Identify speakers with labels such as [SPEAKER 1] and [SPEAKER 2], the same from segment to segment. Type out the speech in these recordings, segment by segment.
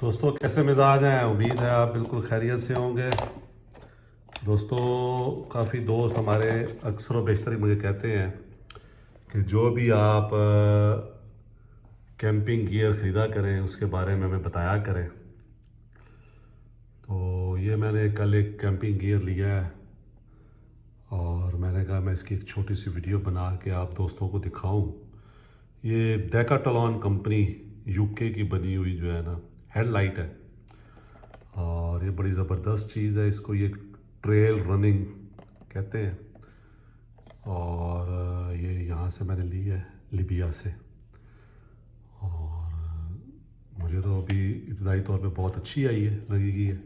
[SPEAKER 1] दोस्तों कैसे मिजाज हैं। उम्मीद है आप बिल्कुल खैरियत से होंगे। दोस्तों काफ़ी दोस्त हमारे अक्सर व बेशतर ही मुझे कहते हैं कि जो भी आप कैंपिंग गियर ख़रीदा करें उसके बारे में हमें बताया करें। तो ये मैंने कल एक कैंपिंग गियर लिया है और मैंने कहा मैं इसकी एक छोटी सी वीडियो बना के आप दोस्तों को दिखाऊं। ये डेकाथलॉन कंपनी यूके की बनी हुई जो है ना हेडलाइट है और ये बड़ी ज़बरदस्त चीज़ है। इसको ये ट्रेल रनिंग कहते हैं और ये यहाँ से मैंने ली है लिबिया से और मुझे तो अभी इब्तदाई तौर पे बहुत अच्छी आई है लगेगी है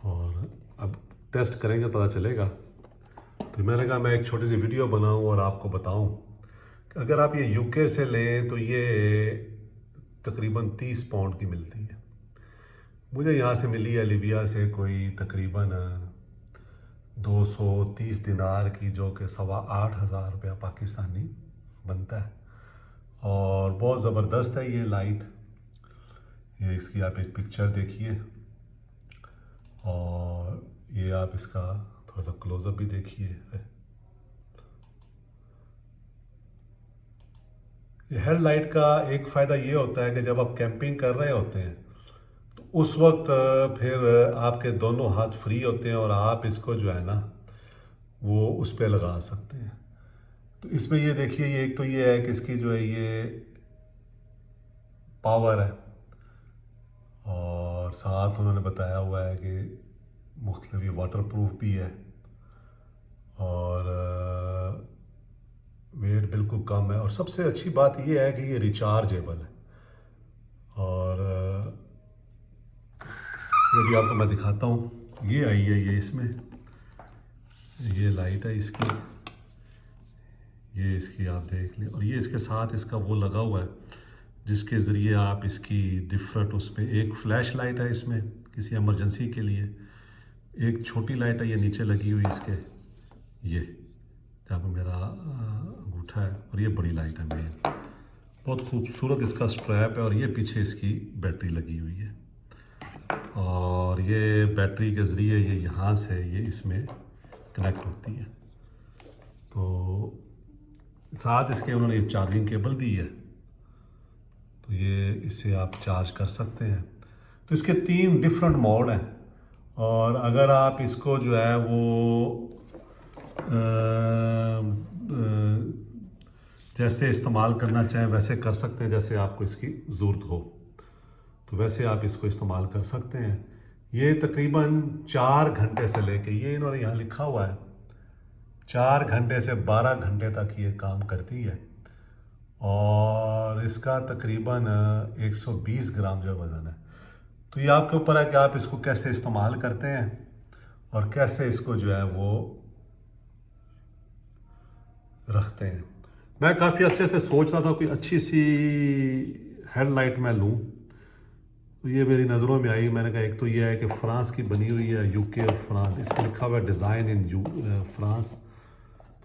[SPEAKER 1] और अब टेस्ट करेंगे पता चलेगा। तो मैंने कहा मैं एक छोटी सी वीडियो बनाऊं और आपको बताऊं कि अगर आप ये यूके से लें तो ये तकरीबन 30 पाउंड की मिलती है। मुझे यहाँ से मिली है लिबिया से कोई तकरीबन 230 दिनार की, जो कि 8,500 पाकिस्तानी बनता है और बहुत ज़बरदस्त है ये लाइट। ये इसकी आप एक पिक्चर देखिए और ये आप इसका थोड़ा सा क्लोज़अप भी देखिए। ये हेडलाइट का एक फ़ायदा ये होता है कि जब आप कैंपिंग कर रहे होते हैं तो उस वक्त फिर आपके दोनों हाथ फ्री होते हैं और आप इसको जो है ना वो उस पर लगा सकते हैं। तो इसमें ये देखिए, ये एक तो ये है कि इसकी जो है ये पावर है और साथ उन्होंने बताया हुआ है कि मुख्तलिफ ये वाटर प्रूफ भी है और वेट बिल्कुल कम है और सबसे अच्छी बात ये है कि ये रिचार्जेबल है। और ये भी आपको मैं दिखाता हूँ। ये आई है, ये इसमें ये लाइट है इसकी, ये इसकी आप देख लें और ये इसके साथ इसका वो लगा हुआ है जिसके ज़रिए आप इसकी डिफरेंट उस पर एक फ़्लैश लाइट है इसमें किसी इमरजेंसी के लिए, एक छोटी लाइट है ये नीचे लगी हुई इसके, ये जहाँ पर मेरा अंगूठा है, और ये बड़ी लाइट है मेन। बहुत खूबसूरत इसका स्ट्रैप है और ये पीछे इसकी बैटरी लगी हुई है और ये बैटरी के ज़रिए ये यहाँ से ये इसमें कनेक्ट होती है। तो साथ इसके उन्होंने ये चार्जिंग केबल दी है तो ये इससे आप चार्ज कर सकते हैं। तो इसके 3 डिफरेंट मोड हैं और अगर आप इसको जो है वो जैसे इस्तेमाल करना चाहें वैसे कर सकते हैं, जैसे आपको इसकी ज़रूरत हो तो वैसे आप इसको इस्तेमाल कर सकते हैं। ये तकरीबन 4 घंटे से लेके, ये इन्होंने यहाँ लिखा हुआ है 4 घंटे से 12 घंटे तक ये काम करती है और इसका तकरीबन 120 ग्राम जो वज़न है। तो ये आपके ऊपर है कि आप इसको कैसे इस्तेमाल करते हैं और कैसे इसको जो है वो रखते हैं। मैं काफ़ी अच्छे से सोच रहा था कोई अच्छी सी हेडलाइट मैं लूँ तो ये मेरी नज़रों में आई। मैंने कहा एक तो ये है कि फ़्रांस की बनी हुई है, यूके और फ्रांस, इस पर लिखा हुआ है डिज़ाइन इन फ्रांस।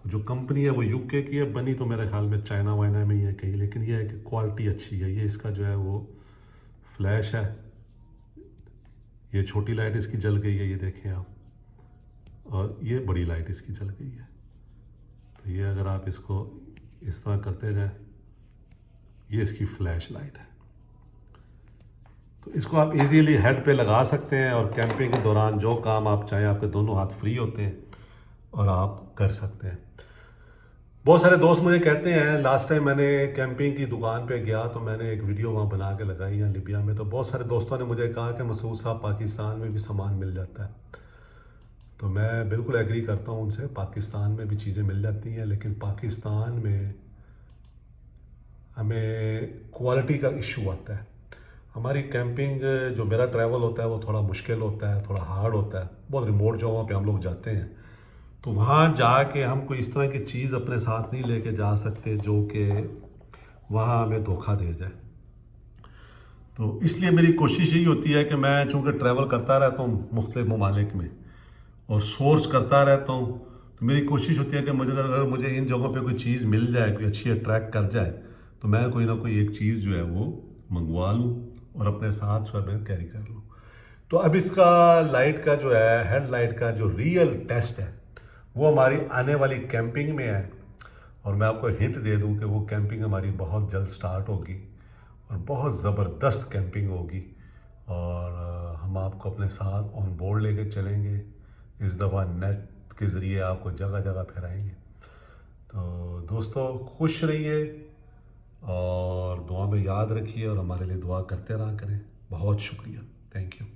[SPEAKER 1] तो जो कंपनी है वो यूके की है, बनी तो मेरे ख्याल में चाइना वाइना में ही है कहीं, लेकिन ये है कि क्वालिटी अच्छी है। ये इसका जो है वो फ्लैश है, ये छोटी लाइट इसकी जल गई है ये देखें आप, और ये बड़ी लाइट इसकी जल गई है। तो ये अगर आप इसको इस तरह करते जाएं, ये इसकी फ्लैश लाइट है। तो इसको आप इजीली हेड पे लगा सकते हैं और कैंपिंग के दौरान जो काम आप चाहें, आपके दोनों हाथ फ्री होते हैं और आप कर सकते हैं। बहुत सारे दोस्त मुझे कहते हैं, लास्ट टाइम मैंने कैंपिंग की दुकान पे गया तो मैंने एक वीडियो वहाँ बना के लगाई यहाँ लिबिया में, तो बहुत सारे दोस्तों ने मुझे कहा कि मसूद साहब पाकिस्तान में भी सामान मिल जाता है। तो मैं बिल्कुल एग्री करता हूँ उनसे, पाकिस्तान में भी चीज़ें मिल जाती हैं, लेकिन पाकिस्तान में हमें क्वालिटी का इशू आता है। हमारी कैंपिंग जो मेरा ट्रैवल होता है वो थोड़ा मुश्किल होता है, थोड़ा हार्ड होता है। बहुत रिमोट जगहों पे हम लोग जाते हैं तो वहाँ जाके हम कोई इस तरह की चीज़ अपने साथ नहीं लेके जा सकते जो कि वहाँ हमें धोखा दे जाए। तो इसलिए मेरी कोशिश यही होती है कि मैं चूँकि ट्रैवल करता रहता हूँ मुख्तलिफ ममालिक में और सोर्स करता रहता हूँ, तो मेरी कोशिश होती है कि अगर मुझे इन जगहों पे कोई चीज़ मिल जाए, कोई अच्छी अट्रैक्ट कर जाए, तो मैं कोई ना कोई एक चीज़ जो है वो मंगवा लूँ और अपने साथ जो है मैं कैरी कर लूँ। तो अब इसका लाइट का जो है, हेड लाइट का जो रियल टेस्ट है वो हमारी आने वाली कैंपिंग में है। और मैं आपको हिंट दे दूं कि वो कैंपिंग हमारी बहुत जल्द स्टार्ट होगी और बहुत ज़बरदस्त कैंपिंग होगी। और हम आपको अपने साथ ऑन बोर्ड लेके चलेंगे। इस दफ़ा नेट के ज़रिए आपको जगह जगह फहराएंगे। तो दोस्तों खुश रहिए और दुआ में याद रखिए और हमारे लिए दुआ करते रहा करें। बहुत शुक्रिया, थैंक यू।